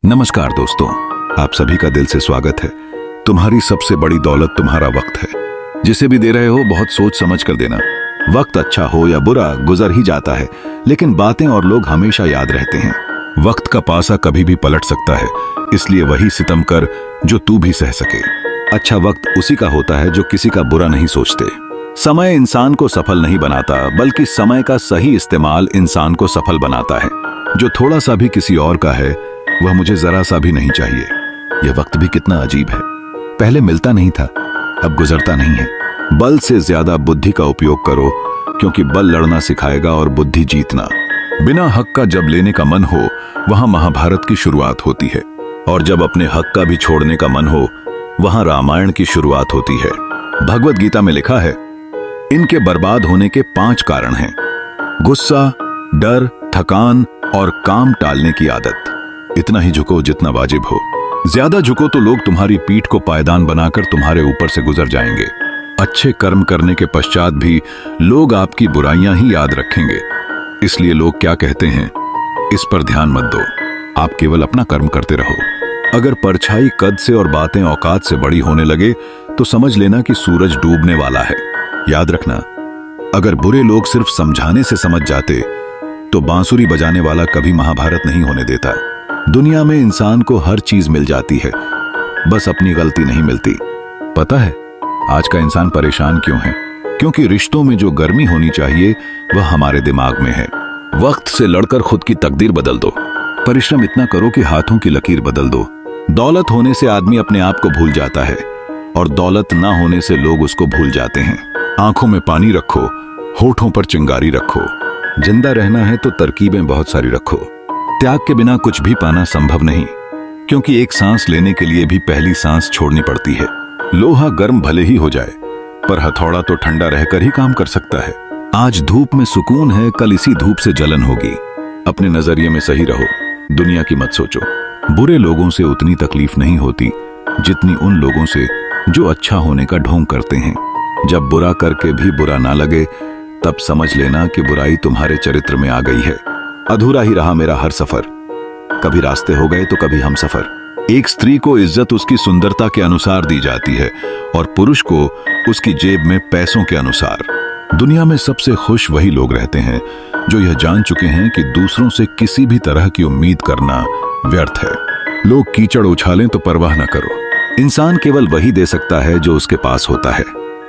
नमस्कार दोस्तों, आप सभी का दिल से स्वागत है। तुम्हारी सबसे बड़ी दौलत तुम्हारा वक्त है। जिसे भी दे रहे हो बहुत सोच समझ कर देना। वक्त अच्छा हो या बुरा गुजर ही जाता है, लेकिन बातें और लोग हमेशा याद रहते हैं। वक्त का पासा कभी भी पलट सकता है, इसलिए वही सितम कर जो तू भी सह सके। अच्छा वक्त उसी का होता है जो किसी का बुरा नहीं सोचते। समय इंसान को सफल नहीं बनाता, बल्कि समय का सही इस्तेमाल इंसान को सफल बनाता है। जो थोड़ा सा भी किसी और का है वह मुझे जरा सा भी नहीं चाहिए। यह वक्त भी कितना अजीब है। पहले मिलता नहीं था, अब गुजरता नहीं है। बल से ज्यादा बुद्धि का उपयोग करो, क्योंकि बल लड़ना सिखाएगा और बुद्धि जीतना। बिना हक का जब लेने का मन हो, वहां महाभारत की शुरुआत होती है, और जब अपने हक का भी छोड़ने का मन हो, वहां रामायण की शुरुआत होती है। भगवत गीता में लिखा है, इनके बर्बाद होने के 5 कारण हैं: गुस्सा, डर, थकान और काम टालने की आदत। इतना ही झुको जितना वाजिब हो। ज्यादा झुको तो लोग तुम्हारी पीठ को पायदान बनाकर तुम्हारे ऊपर से गुजर जाएंगे। अच्छे कर्म करने के पश्चात भी लोग आपकी बुराइयां ही याद रखेंगे। इसलिए लोग क्या कहते हैं, इस पर ध्यान मत दो, आप केवल अपना कर्म करते रहो। अगर परछाई कद से और बातें औकात से बड़ी होने लगे तो समझ लेना कि सूरज डूबने वाला है। याद रखना, अगर बुरे लोग सिर्फ समझाने से समझ जाते तो बांसुरी बजाने वाला कभी महाभारत नहीं होने देता। दुनिया में इंसान को हर चीज मिल जाती है, बस अपनी गलती नहीं मिलती। पता है आज का इंसान परेशान क्यों है? क्योंकि रिश्तों में जो गर्मी होनी चाहिए वह हमारे दिमाग में है। वक्त से लड़कर खुद की तकदीर बदल दो। परिश्रम इतना करो कि हाथों की लकीर बदल दो। दौलत होने से आदमी अपने आप को भूल जाता है, और दौलत ना होने से लोग उसको भूल जाते हैं। आंखों में पानी रखो, होठों पर चिंगारी रखो। जिंदा रहना है तो तरकीबें बहुत सारी रखो। त्याग के बिना कुछ भी पाना संभव नहीं, क्योंकि एक सांस लेने के लिए भी पहली सांस छोड़नी पड़ती है। लोहा गर्म भले ही हो जाए, पर हथौड़ा तो ठंडा रहकर ही काम कर सकता है। आज धूप में सुकून है, कल इसी धूप से जलन होगी। अपने नजरिए में सही रहो, दुनिया की मत सोचो। बुरे लोगों से उतनी तकलीफ नहीं होती जितनी उन लोगों से जो अच्छा होने का ढोंग करते हैं। जब बुरा करके भी बुरा ना लगे, तब समझ लेना कि बुराई तुम्हारे चरित्र में आ गई है। अधूरा ही रहा मेरा हर सफर। कभी रास्ते हो गए तो कभी हम सफर। एक स्त्री को इज्जत उसकी सुंदरता के अनुसार दी जाती है, और पुरुष को उसकी जेब में पैसों के अनुसार। दुनिया में सबसे खुश वही लोग रहते हैं जो यह जान चुके हैं कि दूसरों से किसी भी तरह की उम्मीद करना व्यर्थ है। लोग कीचड़ उछालें तो परवाह न करो। इंसान केवल वही दे सकता है जो उसके पास होता है।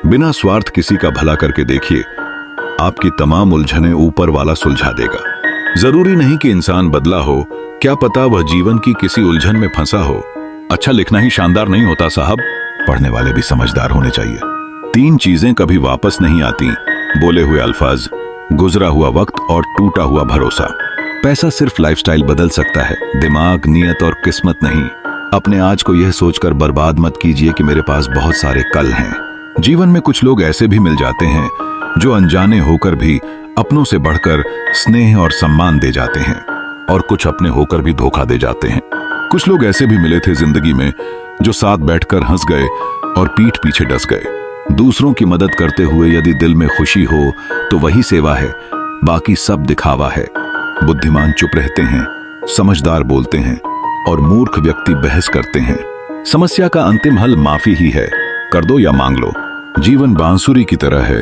बिना स्वार्थ किसी का भला करके देखिए, आपकी तमाम उलझनें ऊपर वाला सुलझा देगा। जरूरी नहीं कि इंसान बदला हो, क्या पता वह जीवन की किसी उलझन में फंसा हो। अच्छा लिखना ही शानदार नहीं होता साहब, पढ़ने वाले भी समझदार होने चाहिए। 3 चीजें कभी वापस नहीं आती: बोले हुए अल्फाज, गुजरा हुआ वक्त और टूटा हुआ भरोसा। पैसा सिर्फ लाइफस्टाइल बदल सकता है, दिमाग, नियत और किस्मत नहीं। अपने आज को यह सोचकर बर्बाद मत कीजिए कि मेरे पास बहुत सारे कल हैं। जीवन में कुछ लोग ऐसे भी मिल जाते हैं जो अनजाने होकर भी अपनों से बढ़कर स्नेह और सम्मान दे जाते हैं, और कुछ अपने होकर भी धोखा दे जाते हैं। कुछ लोग ऐसे भी मिले थे जिंदगी में जो साथ बैठकर हंस गए और पीठ पीछे डस गए। दूसरों की मदद करते हुए यदि दिल में खुशी हो तो वही सेवा है, बाकी सब दिखावा है। बुद्धिमान चुप रहते हैं, समझदार बोलते हैं, और मूर्ख व्यक्ति बहस करते हैं। समस्या का अंतिम हल माफी ही है, कर दो या मांग लो। जीवन बांसुरी की तरह है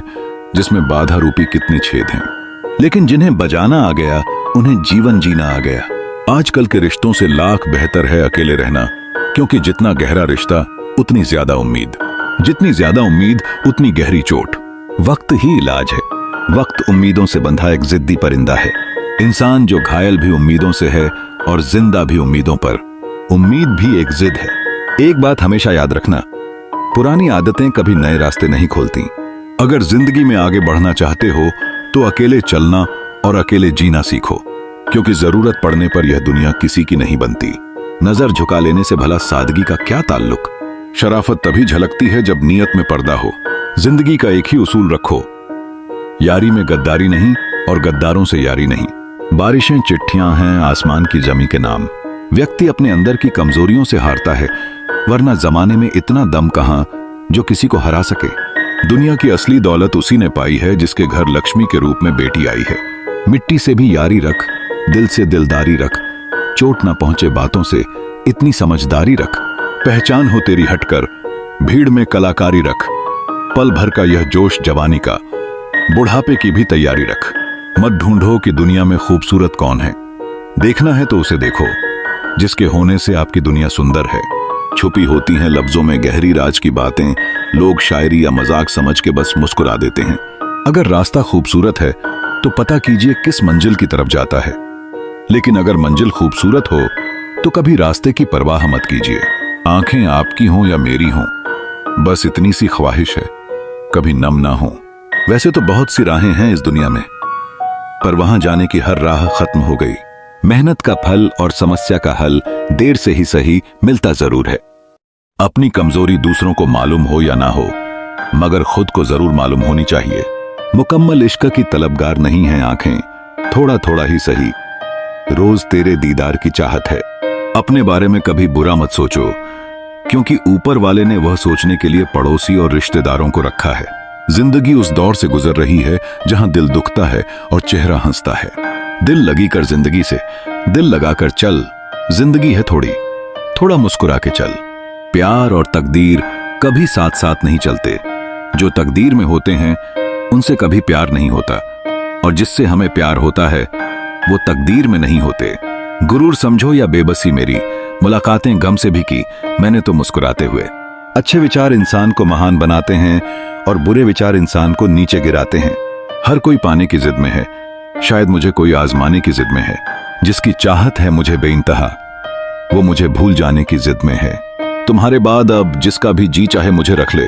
जिसमें बाधा रूपी कितने छेद हैं, लेकिन जिन्हें बजाना आ गया उन्हें जीवन जीना आ गया। आजकल के रिश्तों से लाख बेहतर है अकेले रहना, क्योंकि जितना गहरा रिश्ता उतनी ज्यादा उम्मीद, जितनी ज्यादा उम्मीद उतनी गहरी चोट। वक्त ही इलाज है। वक्त उम्मीदों से बंधा एक जिद्दी परिंदा है। इंसान जो घायल भी उम्मीदों से है और जिंदा भी उम्मीदों पर। उम्मीद भी एक जिद है। एक बात हमेशा याद रखना, पुरानी आदतें कभी नए रास्ते नहीं खोलती। अगर जिंदगी में आगे बढ़ना चाहते हो तो अकेले चलना और अकेले जीना सीखो, क्योंकि जरूरत पड़ने पर यह दुनिया किसी की नहीं बनती। नजर झुका लेने से भला सादगी का क्या ताल्लुक? शराफत तभी झलकती है जब नियत में पर्दा हो। जिंदगी का एक ही उसूल रखो, यारी में गद्दारी नहीं और गद्दारों से यारी नहीं। बारिशें चिट्ठियां हैं आसमान की जमी के नाम। व्यक्ति अपने अंदर की कमजोरियों से हारता है, वरना जमाने में इतना दम कहां जो किसी को हरा सके। दुनिया की असली दौलत उसी ने पाई है जिसके घर लक्ष्मी के रूप में बेटी आई है। मिट्टी से भी यारी रख, दिल से दिलदारी रख, चोट ना पहुंचे बातों से इतनी समझदारी रख। पहचान हो तेरी हटकर, भीड़ में कलाकारी रख। पल भर का यह जोश जवानी का, बुढ़ापे की भी तैयारी रख। मत ढूंढो कि दुनिया में खूबसूरत कौन है, देखना है तो उसे देखो जिसके होने से आपकी दुनिया सुंदर है। छुपी होती हैं लफ्जों में गहरी राज की बातें, लोग शायरी या मजाक समझ के बस मुस्कुरा देते हैं। अगर रास्ता खूबसूरत है तो पता कीजिए किस मंजिल की तरफ जाता है, लेकिन अगर मंजिल खूबसूरत हो तो कभी रास्ते की परवाह मत कीजिए। आंखें आपकी हों या मेरी हों, बस इतनी सी ख्वाहिश है, कभी नम ना हो। वैसे तो बहुत सी राहें हैं इस दुनिया में, पर वहां जाने की हर राह खत्म हो गई। मेहनत का फल और समस्या का हल देर से ही सही मिलता जरूर है। अपनी कमजोरी दूसरों को मालूम हो या ना हो, मगर खुद को जरूर मालूम होनी चाहिए। मुकम्मल इश्क की तलबगार नहीं है आंखें, थोड़ा थोड़ा ही सही रोज तेरे दीदार की चाहत है। अपने बारे में कभी बुरा मत सोचो, क्योंकि ऊपर वाले ने वह सोचने के लिए पड़ोसी और रिश्तेदारों को रखा है। जिंदगी उस दौर से गुजर रही है जहां दिल दुखता है और चेहरा हंसता है। दिल लगी कर जिंदगी से, दिल लगाकर चल, जिंदगी है थोड़ी, थोड़ा मुस्कुरा के चल। प्यार और तकदीर कभी साथ साथ नहीं चलते। जो तकदीर में होते हैं उनसे कभी प्यार नहीं होता, और जिससे हमें प्यार होता है वो तकदीर में नहीं होते। गुरूर समझो या बेबसी मेरी, मुलाकातें गम से भी की मैंने तो मुस्कुराते हुए। अच्छे विचार इंसान को महान बनाते हैं और बुरे विचार इंसान को नीचे गिराते हैं। हर कोई पाने की जिद में है, शायद मुझे कोई आजमाने की जिद में है। जिसकी चाहत है मुझे बेइंतहा, वो मुझे भूल जाने की जिद में है। तुम्हारे बाद अब जिसका भी जी चाहे मुझे रख ले,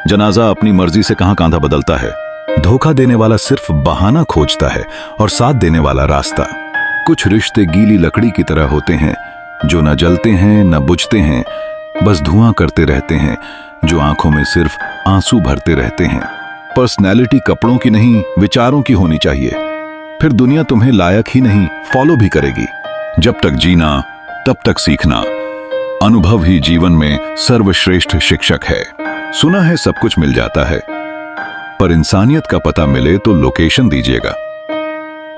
जनाजा अपनी मर्जी से कहां कांधा बदलता है। धोखा देने वाला सिर्फ बहाना खोजता है और साथ देने वाला रास्ता। कुछ रिश्ते गीली लकड़ी की तरह होते हैं, जो न जलते हैं न बुझते हैं, बस धुआं करते रहते हैं, जो आंखों में सिर्फ आंसू भरते रहते हैं। पर्सनैलिटी कपड़ों की नहीं, विचारों की होनी चाहिए, फिर दुनिया तुम्हें लायक ही नहीं फॉलो भी करेगी। जब तक जीना तब तक सीखना, अनुभव ही जीवन में सर्वश्रेष्ठ शिक्षक है। सुना है सब कुछ मिल जाता है, पर इंसानियत का पता मिले तो लोकेशन दीजिएगा।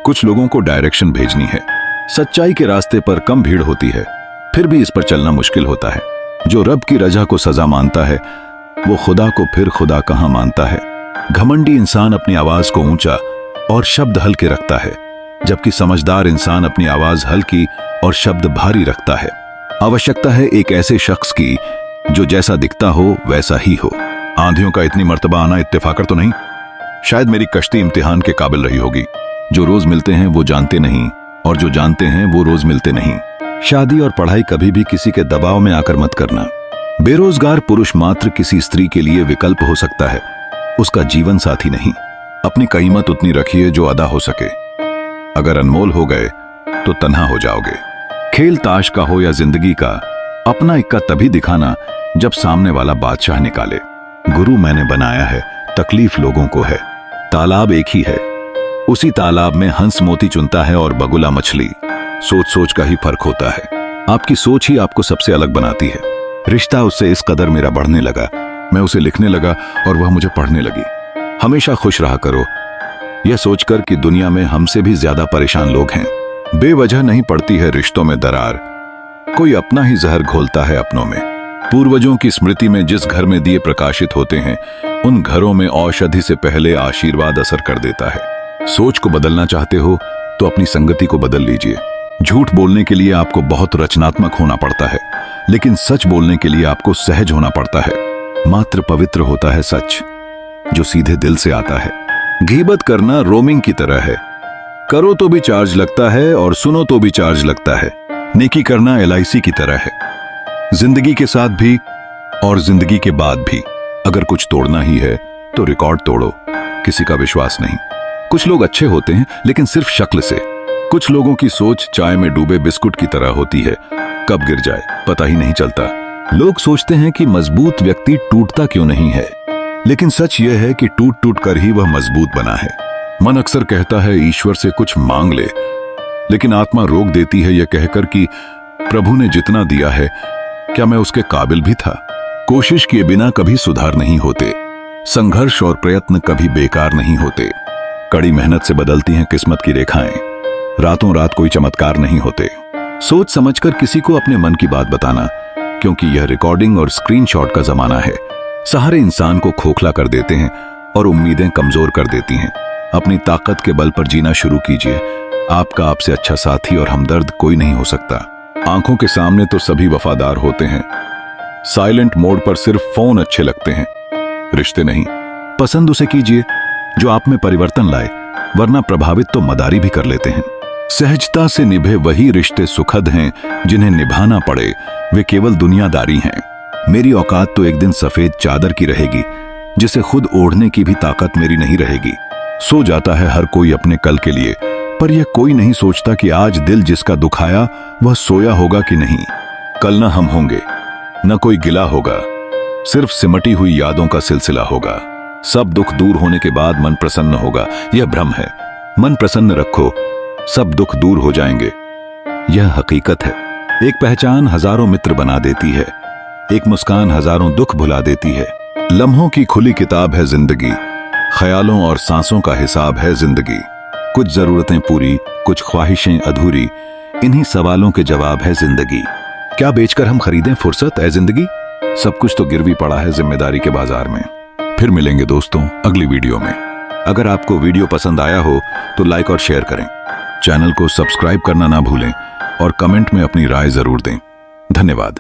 कुछ लोगों को डायरेक्शन भेजनी है। सच्चाई के रास्ते पर कम भीड़ होती है, फिर भी इस पर चलना मुश्किल होता है। जो रब की रजा को सजा मानता है, वो खुदा को फिर खुदा कहां मानता है। घमंडी इंसान अपनी आवाज को ऊंचा और शब्द हल्के रखता है, जबकि समझदार इंसान अपनी आवाज हल्की और शब्द भारी रखता है। आवश्यकता है एक ऐसे शख्स की जो जैसा दिखता हो वैसा ही हो। आंधियों का इतनी मर्तबा आना इत्तेफाकर तो नहीं। शायद मेरी कश्ती इम्तिहान के काबिल रही होगी। जो रोज मिलते हैं वो जानते नहीं, और जो जानते हैं वो रोज मिलते नहीं। शादी और पढ़ाई कभी भी किसी के दबाव में आकर मत करना। बेरोजगार पुरुष मात्र किसी स्त्री के लिए विकल्प हो सकता है, उसका जीवन साथी नहीं। अपनी कीमत उतनी रखिए जो अदा हो सके। अगर अनमोल हो गए तो तन्हा हो जाओगे। खेल ताश का हो या जिंदगी का, अपना इक्का तभी दिखाना जब सामने वाला बादशाह निकाले। गुरु मैंने बनाया है, तकलीफ लोगों को है। तालाब एक ही है, उसी तालाब में हंस मोती चुनता है और बगुला मछली। सोच सोच का ही फर्क होता है। आपकी सोच ही आपको सबसे अलग बनाती है। रिश्ता उससे इस कदर मेरा बढ़ने लगा, मैं उसे लिखने लगा और वह मुझे पढ़ने लगी। हमेशा खुश रहा करो, यह सोचकर कि दुनिया में हमसे भी ज्यादा परेशान लोग हैं। बेवजह नहीं पड़ती है रिश्तों में दरार, कोई अपना ही जहर घोलता है अपनों में। पूर्वजों की स्मृति में जिस घर में दिए प्रकाशित होते हैं, उन घरों में औषधि से पहले आशीर्वाद असर कर देता है। सोच को बदलना चाहते हो तो अपनी संगति को बदल लीजिए। झूठ बोलने के लिए आपको बहुत रचनात्मक होना पड़ता है, लेकिन सच बोलने के लिए आपको सहज होना पड़ता है। मात्र पवित्र होता है सच, जो सीधे दिल से आता है। गीबत करना रोमिंग की तरह है, करो तो भी चार्ज लगता है और सुनो तो भी चार्ज लगता है। नेकी करना LIC की तरह है, जिंदगी के साथ भी और जिंदगी के बाद भी। अगर कुछ तोड़ना ही है तो रिकॉर्ड तोड़ो, किसी का विश्वास नहीं। कुछ लोग अच्छे होते हैं लेकिन सिर्फ शक्ल से। कुछ लोगों की सोच चाय में डूबे बिस्कुट की तरह होती है, कब गिर जाए पता ही नहीं चलता। लोग सोचते हैं कि मजबूत व्यक्ति टूटता क्यों नहीं है, लेकिन सच यह है कि टूट टूट कर ही वह मजबूत बना है। मन अक्सर कहता है ईश्वर से कुछ मांग ले, लेकिन आत्मा रोक देती है यह कहकर कि प्रभु ने जितना दिया है क्या मैं उसके काबिल भी था। कोशिश किए बिना कभी सुधार नहीं होते, संघर्ष और प्रयत्न कभी बेकार नहीं होते। कड़ी मेहनत से बदलती हैं किस्मत की रेखाएं, रातों रात कोई चमत्कार नहीं होते। सोच समझकर किसी को अपने मन की बात बताना, क्योंकि यह रिकॉर्डिंग और स्क्रीनशॉट का जमाना है। सहारे इंसान को खोखला कर देते हैं और उम्मीदें कमजोर कर देती हैं। अपनी ताकत के बल पर जीना शुरू कीजिए। आपका आपसे अच्छा साथी और हमदर्द कोई नहीं हो सकता। आंखों के सामने तो सभी वफादार होते हैं, साइलेंट मोड पर सिर्फ फोन अच्छे लगते हैं, रिश्ते नहीं। पसंद उसे कीजिए जो आप में परिवर्तन लाए, वरना प्रभावित तो मदारी भी कर लेते हैं। सहजता से निभे वही रिश्ते सुखद हैं, जिन्हें निभाना पड़े वे केवल दुनियादारी हैं। मेरी औकात तो एक दिन सफेद चादर की रहेगी, जिसे खुद ओढ़ने की भी ताकत मेरी नहीं रहेगी। सो जाता है हर कोई अपने कल के लिए, पर यह कोई नहीं सोचता कि आज दिल जिसका दुखाया वह सोया होगा कि नहीं। कल न हम होंगे, न कोई गिला होगा, सिर्फ सिमटी हुई यादों का सिलसिला होगा। सब दुख दूर होने के बाद मन प्रसन्न होगा, यह भ्रम है। मन प्रसन्न रखो, सब दुख दूर हो जाएंगे, यह हकीकत है। एक पहचान हजारों मित्र बना देती है, एक मुस्कान हजारों दुख भुला देती है। लम्हों की खुली किताब है जिंदगी, ख्यालों और सांसों का हिसाब है जिंदगी। कुछ जरूरतें पूरी, कुछ ख्वाहिशें अधूरी, इन्हीं सवालों के जवाब है जिंदगी। क्या बेचकर हम खरीदें फुर्सत ए जिंदगी? सब कुछ तो गिरवी पड़ा है जिम्मेदारी के बाजार में। फिर मिलेंगे दोस्तों अगली वीडियो में। अगर आपको वीडियो पसंद आया हो तो लाइक और शेयर करें, चैनल को सब्सक्राइब करना ना भूलें और कमेंट में अपनी राय जरूर दें। धन्यवाद।